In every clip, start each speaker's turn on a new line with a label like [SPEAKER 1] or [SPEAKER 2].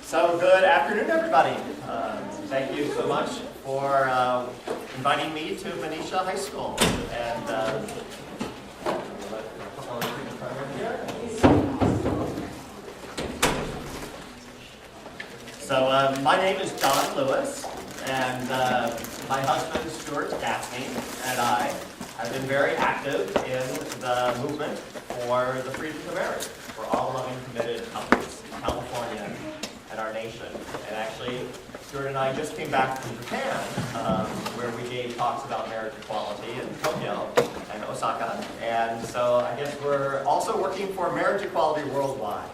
[SPEAKER 1] So good afternoon, everybody. Thank you so much for inviting me to Benicia High School. And so my name is John Lewis, and my husband Stuart Gaffney and I have been very active in the movement for the freedom of marriage for all loving, committed couples in California and our nation. And actually, Stuart and I just came back from Japan, where we gave talks about marriage equality in Tokyo and Osaka. And so I guess we're also working for marriage equality worldwide.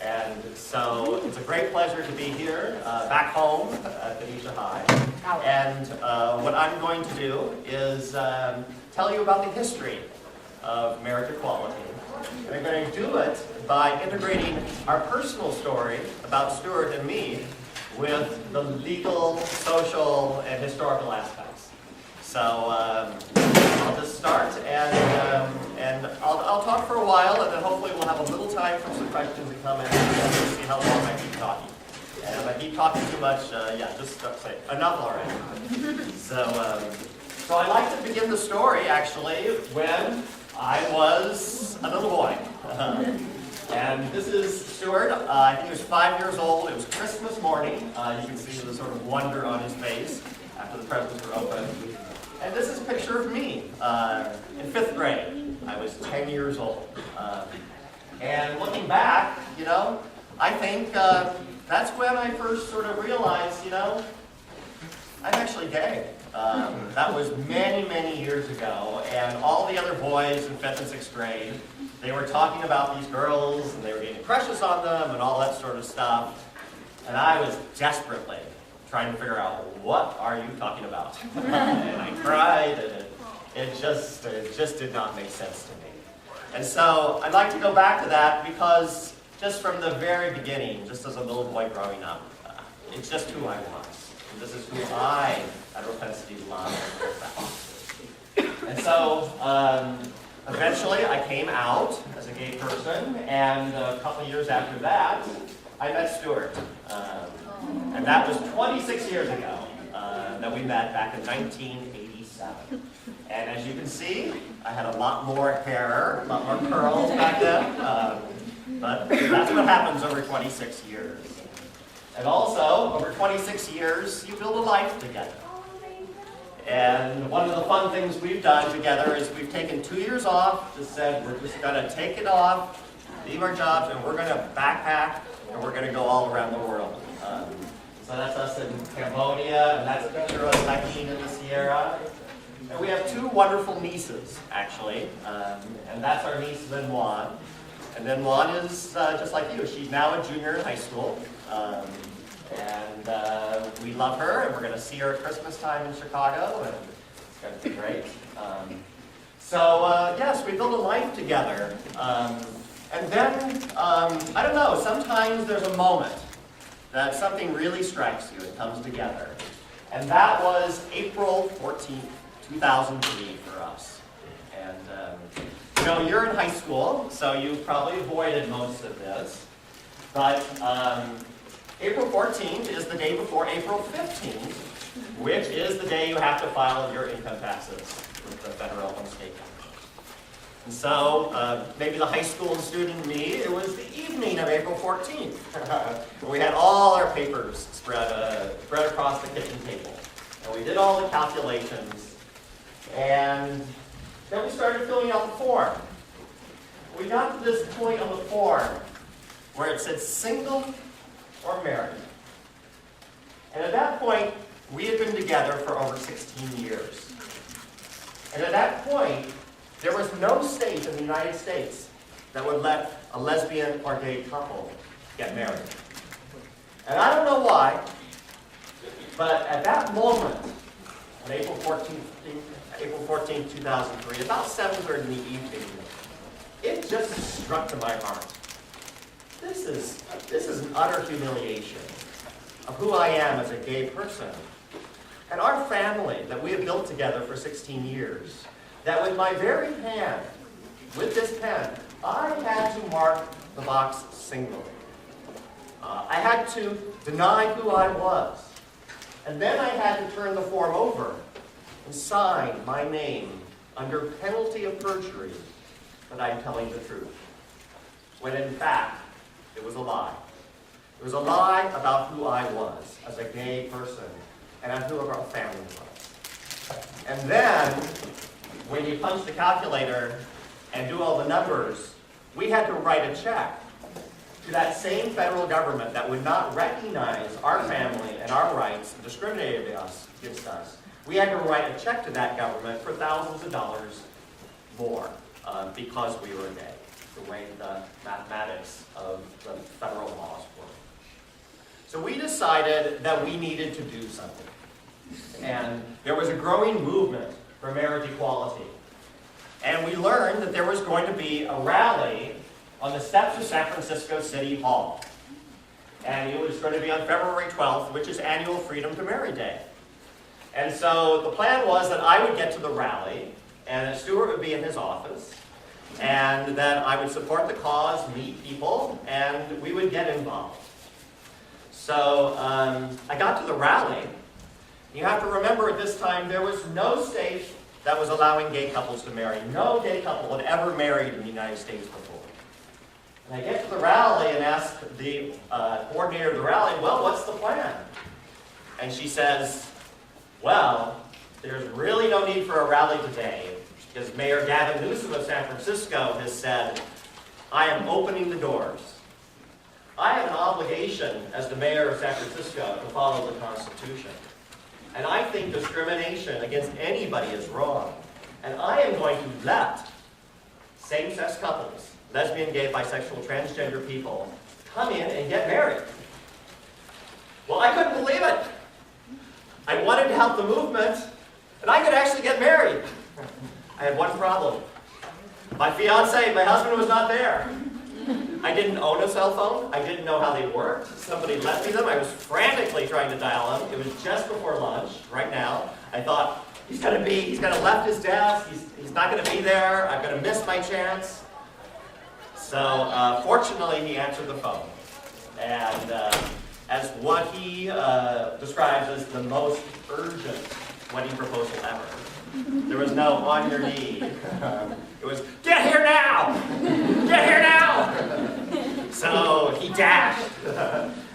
[SPEAKER 1] And so it's a great pleasure to be here, back home at Benicia High. And what I'm going to do is tell you about the history of marriage equality. And I'm going to do it by integrating our personal story about Stuart and me with the legal, social, and historical aspects. So I'll just start, and I'll talk for a while, and then hopefully we'll have a little time for some questions and comments, and we'll see how long I keep talking. And if I keep talking too much, just say enough already. So I'd like to begin the story, actually, when I was a little boy. And this is Stuart. I think he was 5 years old. It was Christmas morning. You can see the sort of wonder on his face after the presents were opened. And this is a picture of me in 5th grade. I was 10 years old. And looking back, I think that's when I first sort of realized, I'm actually gay. That was many, many years ago, and all the other boys in 5th and 6th grade, they were talking about these girls, and they were getting crushes on them, and all that sort of stuff. And I was desperately trying to figure out, what are you talking about? And I cried, and it just did not make sense to me. And so I'd like to go back to that because just from the very beginning, just as a little boy growing up, it's just who I was. And this is who I had a propensity to love. And so eventually I came out as a gay person, and a couple years after that, I met Stuart. And that was 26 years ago that we met back in 1987. And as you can see, I had a lot more hair, a lot more curls back then. But that's what happens over 26 years. And also, over 26 years, you build a life together. And one of the fun things we've done together is we've taken 2 years off, just said we're just going to take it off, leave our jobs, and we're going to backpack, and we're going to go all around the world. So that's us in Cambodia, and that's a picture of us hiking in the Sierra. And we have 2 wonderful nieces, actually, and that's our niece, Lynn Wan. And then Wan is just like you. She's now a junior in high school. And we love her, and we're going to see her at Christmas time in Chicago, and it's going to be great. Yes, we build a life together. And then, I don't know, sometimes there's a moment that something really strikes you and comes together. And that was April 14th, 2003 for us. And, you're in high school, so you've probably avoided most of this. But April 14th is the day before April 15th, which is the day you have to file your income taxes with the federal and state government. And so maybe the high school student in me, it was the evening of April 14th. We had all our papers spread across the kitchen table. And we did all the calculations. And then we started filling out the form. We got to this point on the form where it said single or married. And at that point, we had been together for over 16 years. And at that point, there was no state in the United States that would let a lesbian or gay couple get married. And I don't know why, but at that moment, on April 14, 2003, about 7:30 in the evening, it just struck to my heart. This is an utter humiliation of who I am as a gay person. And our family that we have built together for 16 years, that with my very hand, with this pen, I had to mark the box single. I had to deny who I was. And then I had to turn the form over and sign my name under penalty of perjury that I'm telling the truth. When in fact, it was a lie. It was a lie about who I was as a gay person and who our family was. And then, when you punch the calculator and do all the numbers, we had to write a check to that same federal government that would not recognize our family and our rights and discriminated against us. We had to write a check to that government for thousands of dollars more because we were gay, the way the mathematics of the federal laws work. So we decided that we needed to do something. And there was a growing movement for marriage equality. And we learned that there was going to be a rally on the steps of San Francisco City Hall. And it was going to be on February 12th, which is annual Freedom to Marry Day. And so the plan was that I would get to the rally, and that Stuart would be in his office, and that I would support the cause, meet people, and we would get involved. So I got to the rally. You have to remember at this time there was no state that was allowing gay couples to marry. No gay couple had ever married in the United States before. And I get to the rally and ask the coordinator of the rally, well, what's the plan? And she says, well, there's really no need for a rally today because Mayor Gavin Newsom of San Francisco has said, I am opening the doors. I have an obligation as the mayor of San Francisco to follow the Constitution. And I think discrimination against anybody is wrong. And I am going to let same-sex couples, lesbian, gay, bisexual, transgender people, come in and get married. Well, I couldn't believe it. I wanted to help the movement, and I could actually get married. I had one problem. My fiance, my husband, was not there. I didn't own a cell phone. I didn't know how they worked. Somebody left me them. I was frantically trying to dial them. It was just before lunch, right now. I thought, he's going to left his desk. He's not going to be there. I'm going to miss my chance. So fortunately, he answered the phone. And as what he describes as the most urgent wedding proposal ever. There was no on your knee. It was, get here now! Get here now! So he dashed.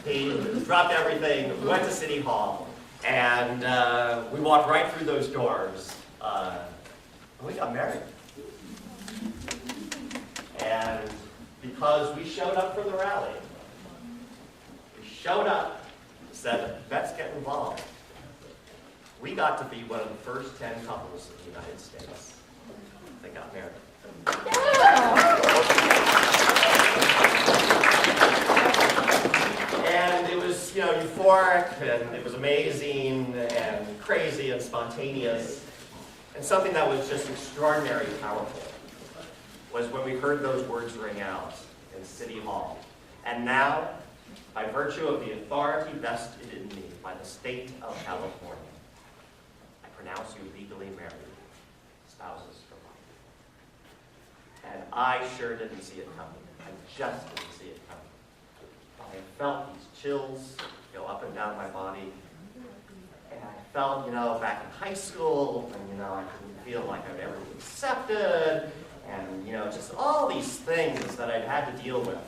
[SPEAKER 1] He dropped everything, went to City Hall, and we walked right through those doors. And we got married. And because we showed up for the rally, we showed up, said, let's get involved. We got to be one of the first 10 couples in the United States that got married. And it was, euphoric, and it was amazing, and crazy, and spontaneous. And something that was just extraordinarily powerful was when we heard those words ring out in City Hall. And now, by virtue of the authority vested in me by the state of California, I pronounce you legally married, spouses for life. And I sure didn't see it coming. I just didn't see it coming. I felt these chills go up and down my body. And I felt, back in high school, when, I didn't feel like I'd ever been accepted. And, just all these things that I'd had to deal with.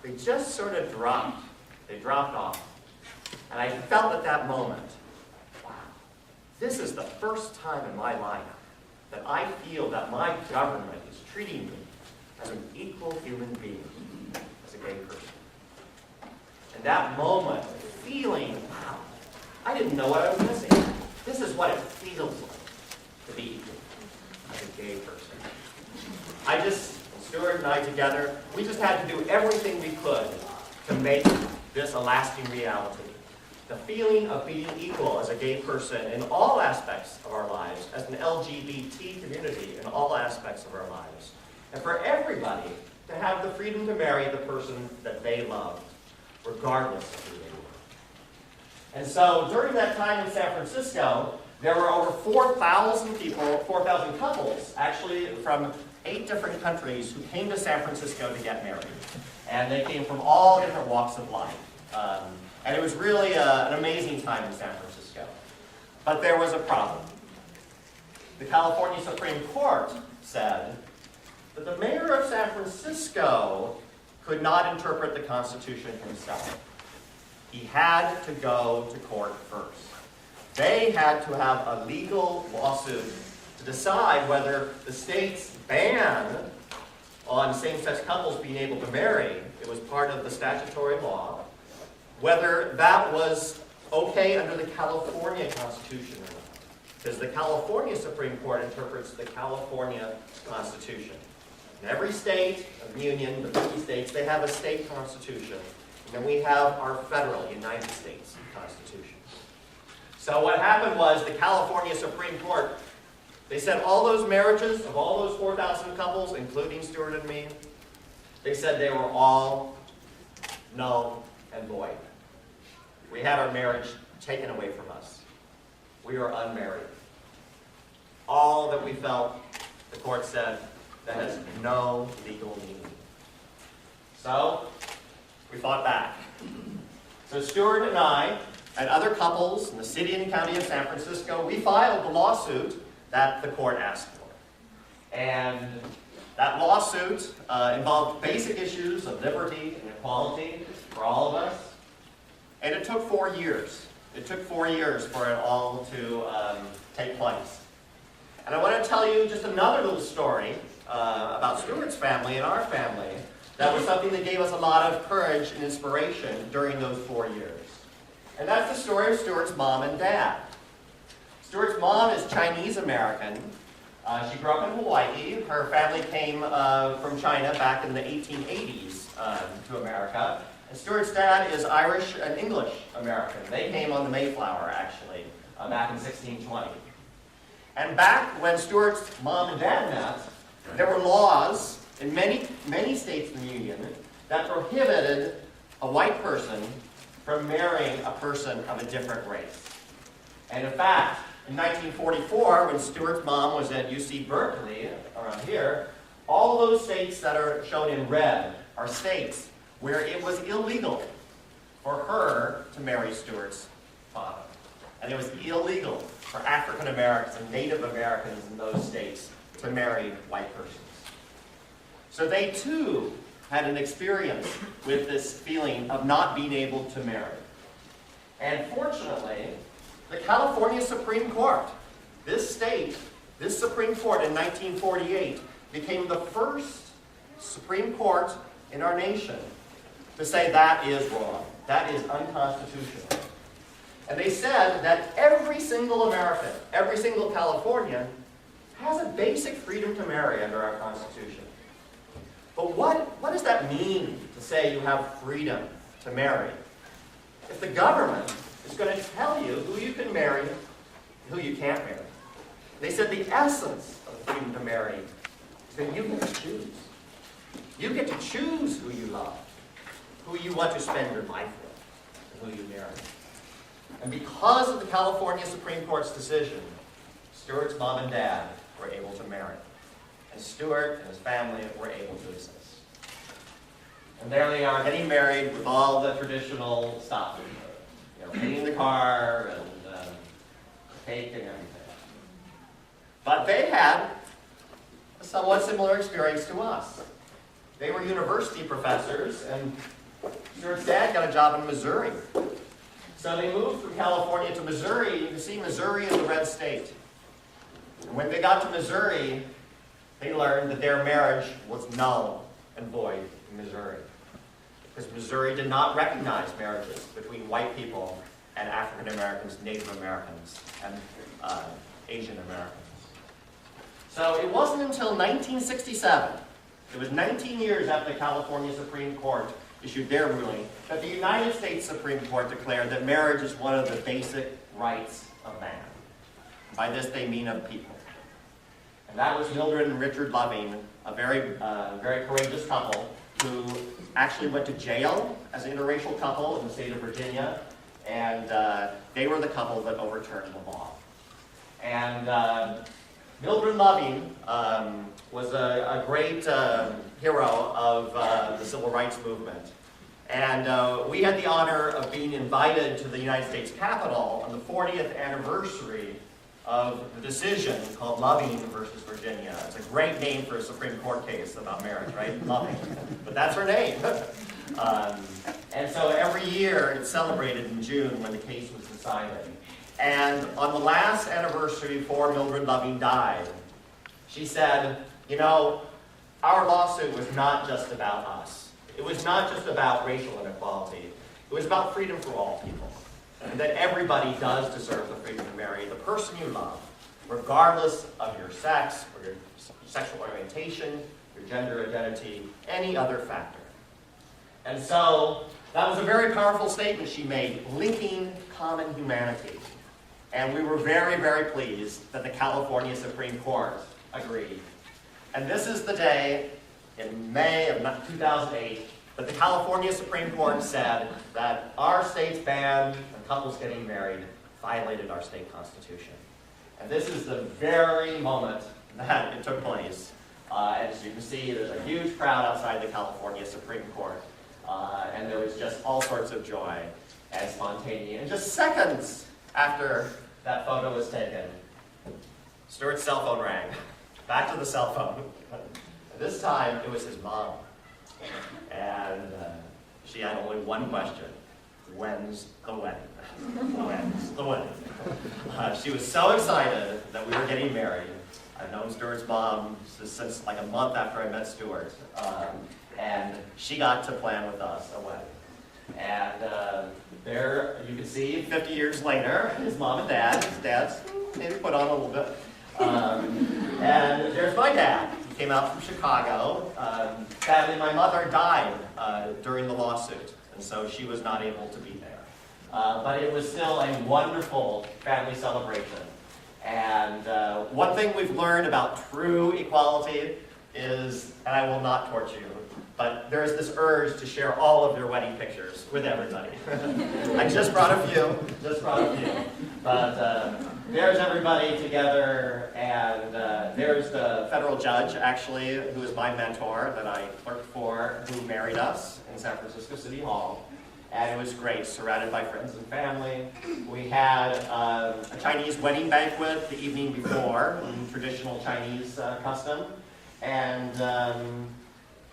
[SPEAKER 1] They just sort of dropped. They dropped off. And I felt at that moment, wow, this is the first time in my life that I feel that my government is treating me as an equal human being, as a gay person. And that moment, feeling, wow, I didn't know what I was missing. This is what it feels like to be equal as a gay person. Stuart and I together, we just had to do everything we could to make this a lasting reality. The feeling of being equal as a gay person in all aspects of our lives, as an LGBT community in all aspects of our lives. And for everybody to have the freedom to marry the person that they loved, regardless of who they were. And so during that time in San Francisco, there were over 4,000 people, 4,000 couples, actually from 8 different countries who came to San Francisco to get married. And they came from all different walks of life. And it was really an amazing time in San Francisco. But there was a problem. The California Supreme Court said that the mayor of San Francisco could not interpret the Constitution himself. He had to go to court first. They had to have a legal lawsuit to decide whether the state's ban on same-sex couples being able to marry, it was part of the statutory law, whether that was okay under the California Constitution or not. Because the California Supreme Court interprets the California Constitution. In every state of the Union, the 50 states, they have a state constitution. And then we have our federal United States Constitution. So what happened was the California Supreme Court, they said all those marriages of all those 4,000 couples, including Stuart and me, they said they were all null and void. We had our marriage taken away from us. We were unmarried. All that we felt, the court said, that has no legal meaning. So, we fought back. So Stuart and I, and other couples in the city and county of San Francisco, we filed the lawsuit that the court asked for. And that lawsuit involved basic issues of liberty and equality for all of us. And it took 4 years. It took 4 years for it all to take place. And I want to tell you just another little story about Stuart's family and our family. That was something that gave us a lot of courage and inspiration during those 4 years. And that's the story of Stuart's mom and dad. Stuart's mom is Chinese American. She grew up in Hawaii. Her family came from China back in the 1880s to America. And Stuart's dad is Irish and English American. They came on the Mayflower, actually, back in 1620. And back when Stuart's mom and dad met, there were laws in many states in the Union that prohibited a white person from marrying a person of a different race. And in fact, in 1944, when Stuart's mom was at UC Berkeley, around here, all those states that are shown in red are states where it was illegal for her to marry Stuart's father. And it was illegal for African Americans and Native Americans in those states to marry white persons. So they too had an experience with this feeling of not being able to marry. And fortunately, the California Supreme Court, this Supreme Court in 1948, became the first Supreme Court in our nation to say that is wrong, that is unconstitutional. And they said that every single American, every single Californian, has a basic freedom to marry under our Constitution. But what does that mean to say you have freedom to marry? If the government is going to tell you who you can marry and who you can't marry. They said the essence of freedom to marry is that you get to choose. You get to choose who you love, who you want to spend your life with, and who you marry. And because of the California Supreme Court's decision, Stuart's mom and dad were able to marry. And Stuart and his family were able to exist. And there they are, getting married with all the traditional stuff. You know, painting the car and cake and everything. But they had a somewhat similar experience to us. They were university professors, and Stuart's dad got a job in Missouri. So they moved from California to Missouri. You can see Missouri is a red state. And when they got to Missouri, they learned that their marriage was null and void in Missouri. Because Missouri did not recognize marriages between white people and African Americans, Native Americans, and Asian Americans. So it wasn't until 1967, it was 19 years after the California Supreme Court issued their ruling, that the United States Supreme Court declared that marriage is one of the basic rights of man. By this they mean of people. And that was Mildred and Richard Loving, a very courageous couple who actually went to jail as an interracial couple in the state of Virginia, and they were the couple that overturned the law. And Mildred Loving was a great hero of the civil rights movement. And we had the honor of being invited to the United States Capitol on the 40th anniversary of the decision called Loving versus Virginia. It's a great name for a Supreme Court case about marriage, right? Loving. But that's her name. And so every year it's celebrated in June when the case was decided. And on the last anniversary before Mildred Loving died, she said, you know, our lawsuit was not just about us. It was not just about racial inequality. It was about freedom for all people. And that everybody does deserve the freedom to marry the person you love, regardless of your sex, or your sexual orientation, your gender identity, any other factor. And so that was a very powerful statement she made, linking common humanity. And we were very, very pleased that the California Supreme Court agreed. And this is the day in May of 2008 that the California Supreme Court said that our state's ban on couples getting married violated our state constitution. And this is the very moment that it took place. As you can see, there's a huge crowd outside the California Supreme Court. And there was just all sorts of joy and spontaneity. And just seconds after that photo was taken, Stuart's cell phone rang. Back to the cell phone. This time, it was his mom. And she had only one question. When's the wedding? When's the wedding? She was so excited that we were getting married. I've known Stuart's mom since like a month after I met Stuart. And she got to plan with us a wedding. And there you can see, 50 years later, his mom and dad. His dad's maybe put on a little bit. And there's my dad. He came out from Chicago. Sadly, my mother died during the lawsuit, and so she was not able to be there. But it was still a wonderful family celebration. And one thing we've learned about true equality is, and I will not torture you, but there is this urge to share all of your wedding pictures with everybody. I just brought a few, But there's everybody together, and there's the federal judge, actually, who is my mentor that I clerked for, who married us in San Francisco City Hall. And it was great, surrounded by friends and family. We had a Chinese wedding banquet the evening before, in traditional Chinese custom. And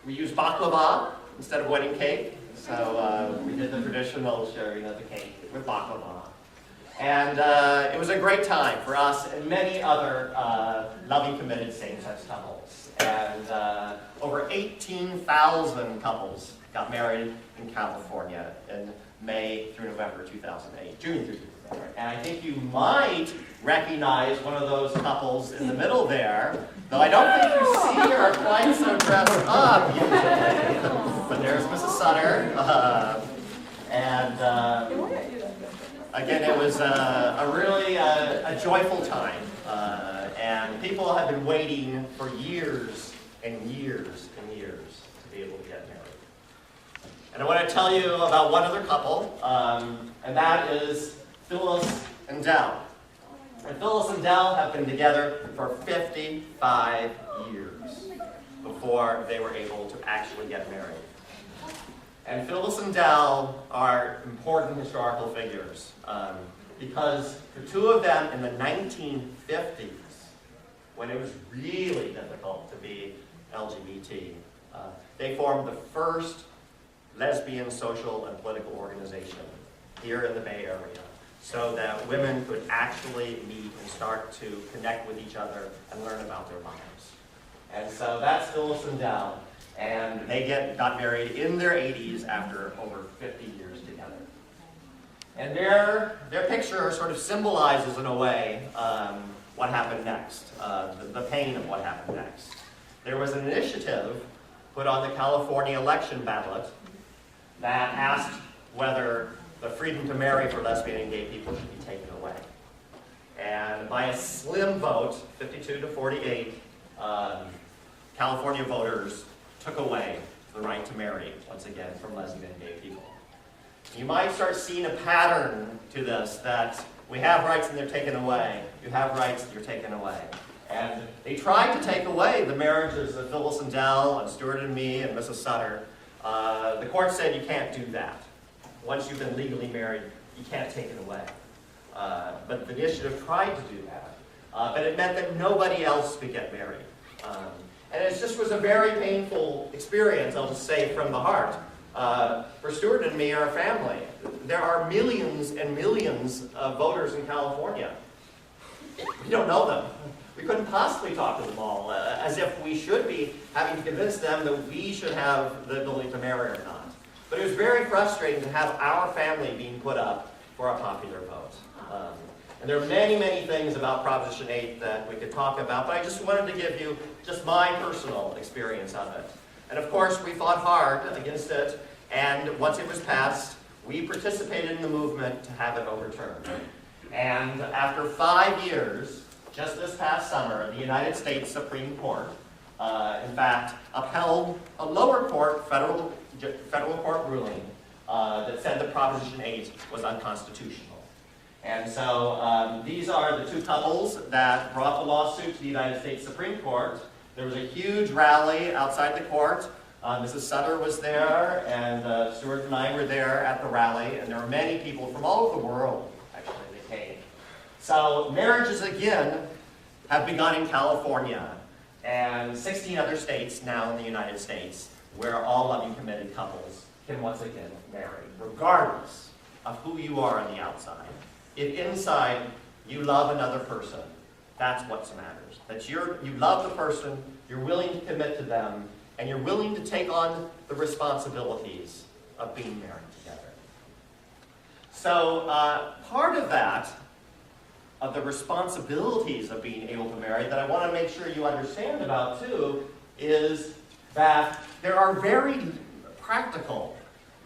[SPEAKER 1] we used baklava instead of wedding cake. So we did the traditional sharing of the cake with baklava. And it was a great time for us and many other loving, committed same-sex couples. And over 18,000 couples got married in California in May through November 2008, June through November. And I think you might recognize one of those couples in the middle there, though I don't think you see her quite so dressed up usually. But there's Mrs. Sutter. Again, it was a really a joyful time. And people have been waiting for years and years and years to be able to get married. And I want to tell you about one other couple, and that is Phyllis and Dell. And Phyllis and Dell have been together for 55 years before they were able to actually get married. And Phyllis and Dell are important historical figures because the two of them in the 1950s, when it was really difficult to be LGBT, they formed the first lesbian social and political organization here in the Bay Area, so that women could actually meet and start to connect with each other and learn about their lives. And so that's Phyllis and Dell, and they got married in their 80s after over 50 years together. And their picture sort of symbolizes, in a way, what happened next, the pain of what happened next. There was an initiative put on the California election ballot that asked whether the freedom to marry for lesbian and gay people should be taken away. And by a slim vote, 52 to 48, California voters took away the right to marry, once again, from lesbian and gay people. You might start seeing a pattern to this, that we have rights and they're taken away. You have rights and you're taken away. And they tried to take away the marriages of Phyllis and Dell and Stuart and me and Mrs. Sutter The court said you can't do that. Once you've been legally married, you can't take it away. But the initiative tried to do that. But it meant that nobody else could get married. And it just was a very painful experience, I'll just say from the heart. For Stuart and me, our family, there are millions and millions of voters in California. We don't know them. We couldn't possibly talk to them all, as if we should be having to convince them that we should have the ability to marry or not. But it was very frustrating to have our family being put up for a popular vote. And there are many, many things about Proposition 8 that we could talk about, but I just wanted to give you just my personal experience of it. And of course, we fought hard against it, and once it was passed, we participated in the movement to have it overturned. And after 5 years, just this past summer, the United States Supreme Court, in fact, upheld a lower court federal court ruling that said that Proposition 8 was unconstitutional. And so these are the two couples that brought the lawsuit to the United States Supreme Court. There was a huge rally outside the court. Mrs. Sutter was there, and Stuart and I were there at the rally, and there were many people from all over the world, actually, that came. So marriages, again, have begun in California, and 16 other states now in the United States, where all loving, committed couples can once again marry, regardless of who you are on the outside. If inside you love another person, that's what matters. That you love the person, you're willing to commit to them, and you're willing to take on the responsibilities of being married together. So part of that, of the responsibilities of being able to marry, that I want to make sure you understand about too, is that there are very practical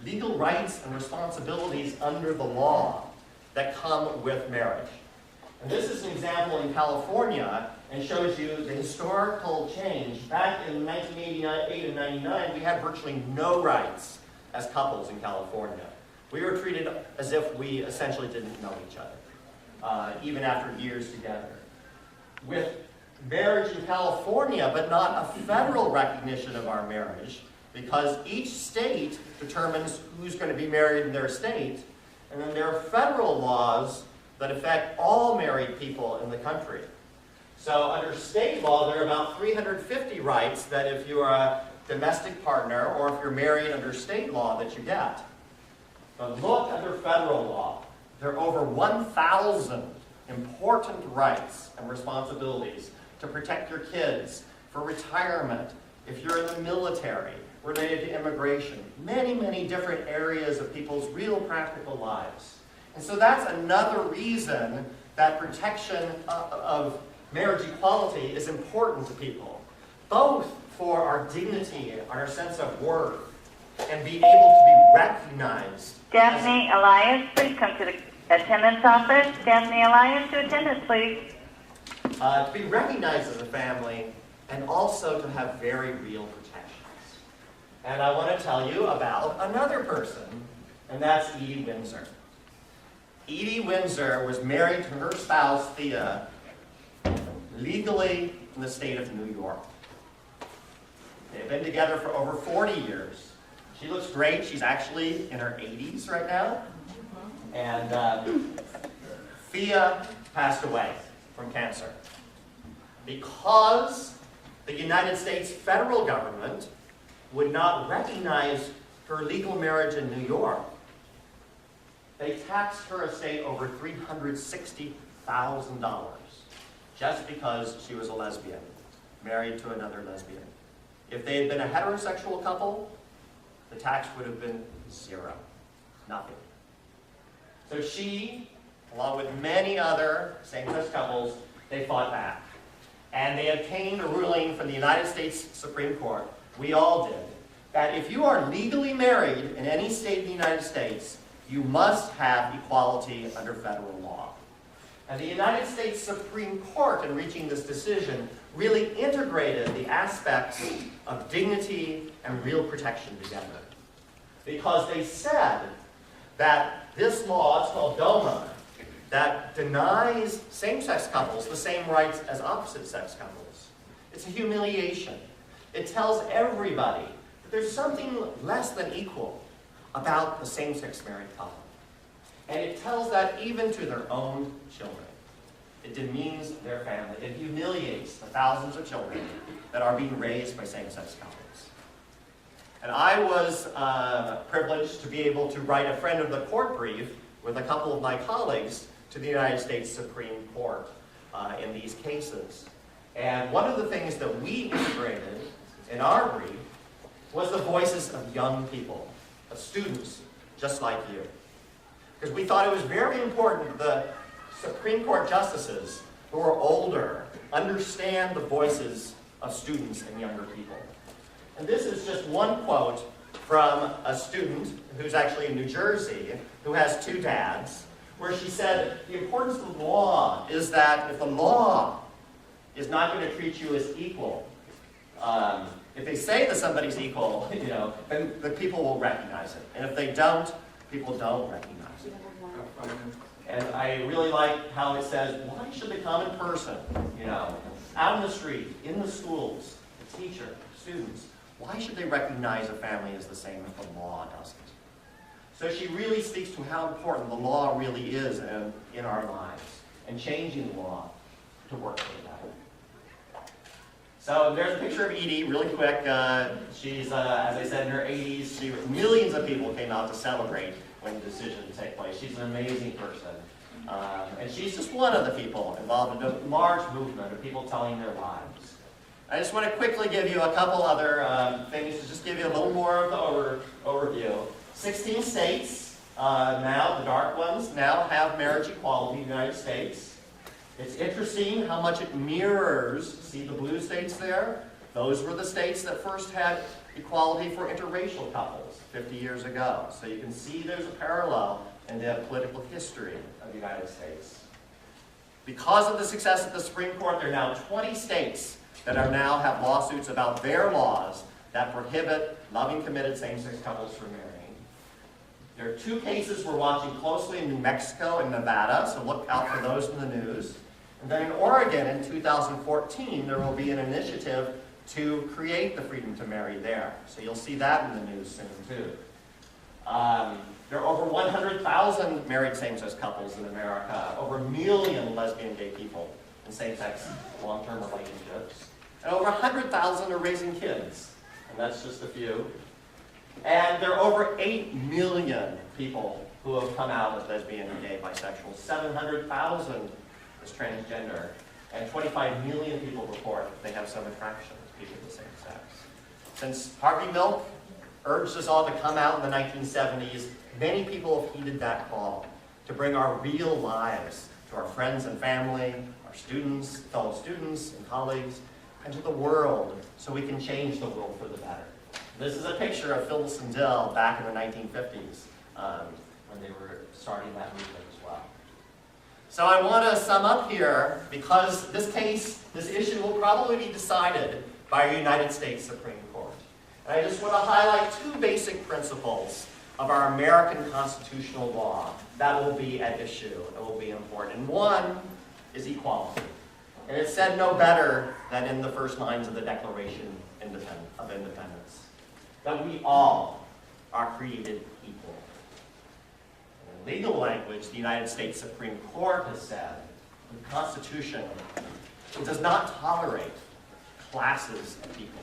[SPEAKER 1] legal rights and responsibilities under the law that come with marriage. And this is an example in California and shows you the historical change. Back in 1988 and 99, we had virtually no rights as couples in California. We were treated as if we essentially didn't know each other, even after years together. With marriage in California, but not a federal recognition of our marriage, because each state determines who's going to be married in their state, and then there are federal laws that affect all married people in the country. So under state law, there are about 350 rights that if you are a domestic partner or if you're married under state law that you get. But look under federal law. There are over 1,000 important rights and responsibilities to protect your kids, for retirement, if you're in the military, related to immigration, many, many different areas of people's real practical lives. And so that's another reason that protection of marriage equality is important to people, both for our dignity, our sense of worth, and being able to be recognized.
[SPEAKER 2] Daphne Elias, please come to the attendance office. Daphne Elias to attendance, please.
[SPEAKER 1] To be recognized as a family, and also to have very real protections. And I want to tell you about another person, and that's Edie Windsor. Edie Windsor was married to her spouse, Thea, legally in the state of New York. They've been together for over 40 years. She looks great. She's actually in her 80s right now. And Thea passed away from cancer because the United States federal government would not recognize her legal marriage in New York. They taxed her estate over $360,000 just because she was a lesbian, married to another lesbian. If they had been a heterosexual couple, the tax would have been zero, nothing. So she, along with many other same-sex couples, they fought back. And they obtained a ruling from the United States Supreme Court, we all did, that if you are legally married in any state in the United States, you must have equality under federal law. And the United States Supreme Court, in reaching this decision, really integrated the aspects of dignity and real protection together. Because they said that this law, it's called DOMA, that denies same-sex couples the same rights as opposite-sex couples. It's a humiliation. It tells everybody But there's something less than equal about the same-sex married couple. And it tells that even to their own children. It demeans their family. It humiliates the thousands of children that are being raised by same-sex couples. And I was privileged to be able to write a friend of the court brief with a couple of my colleagues to the United States Supreme Court in these cases. And one of the things that we integrated in our brief was the voices of young people, of students just like you. Because we thought it was very important the Supreme Court justices who are older understand the voices of students and younger people. And this is just one quote from a student who's actually in New Jersey, who has two dads, where she said, the importance of the law is that if the law is not going to treat you as equal, if they say that somebody's equal, then the people will recognize it. And if they don't, people don't recognize it. And I really like how it says, why should the common person, out in the street, in the schools, the teacher, students, why should they recognize a family as the same if the law doesn't? So she really speaks to how important the law really is in our lives, and changing the law to work for the better. So there's a picture of Edie, really quick. She's, as I said, in her 80s. Millions of people came out to celebrate when the decision took place. She's an amazing person. And she's just one of the people involved in a large movement of people telling their lives. I just want to quickly give you a couple other things to just give you a little more of the overview. 16 states now, the dark ones, now have marriage equality in the United States. It's interesting how much it mirrors, see the blue states there? Those were the states that first had equality for interracial couples 50 years ago. So you can see there's a parallel in the political history of the United States. Because of the success of the Supreme Court, there are now 20 states that are now have lawsuits about their laws that prohibit loving, committed same-sex couples from marrying. There are two cases we're watching closely in New Mexico and Nevada, so look out for those in the news. And then in Oregon in 2014, there will be an initiative to create the freedom to marry there. So you'll see that in the news soon, too. There are over 100,000 married same-sex couples in America, over 1 million lesbian gay people in same-sex long-term relationships, and over 100,000 are raising kids, and that's just a few. And there are over 8 million people who have come out as lesbian and gay, bisexual, 700,000 as transgender, and 25 million people report they have some attraction to people of the same sex. Since Harvey Milk urged us all to come out in the 1970s, many people have heeded that call to bring our real lives to our friends and family, our students, fellow students and colleagues, and to the world, so we can change the world for the better. This is a picture of Phyllis and Dill back in the 1950s when they were starting that movement as well. So I want to sum up here, because this issue will probably be decided by a United States Supreme Court. And I just want to highlight two basic principles of our American constitutional law that will be at issue and will be important. And one is equality. And it's said no better than in the first lines of the Declaration of Independence, that we all are created equal. In legal language, the United States Supreme Court has said the Constitution does not tolerate classes of people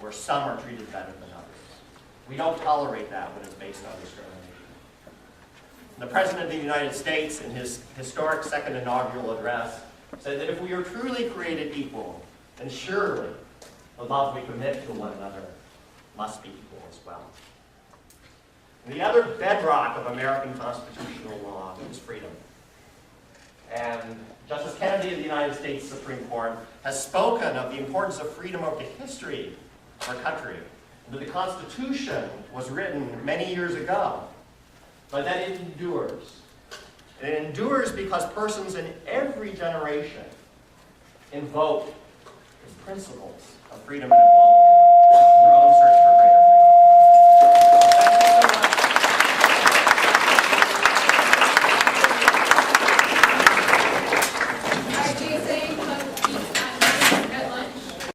[SPEAKER 1] where some are treated better than others. We don't tolerate that when it's based on discrimination. The President of the United States, in his historic second inaugural address, said that if we are truly created equal, then surely the love we commit to one another must be equal as well. And the other bedrock of American constitutional law is freedom. And Justice Kennedy of the United States Supreme Court has spoken of the importance of freedom over the history of our country. That the Constitution was written many years ago, but that it endures. And it endures because persons in every generation invoke the principles of freedom and equality.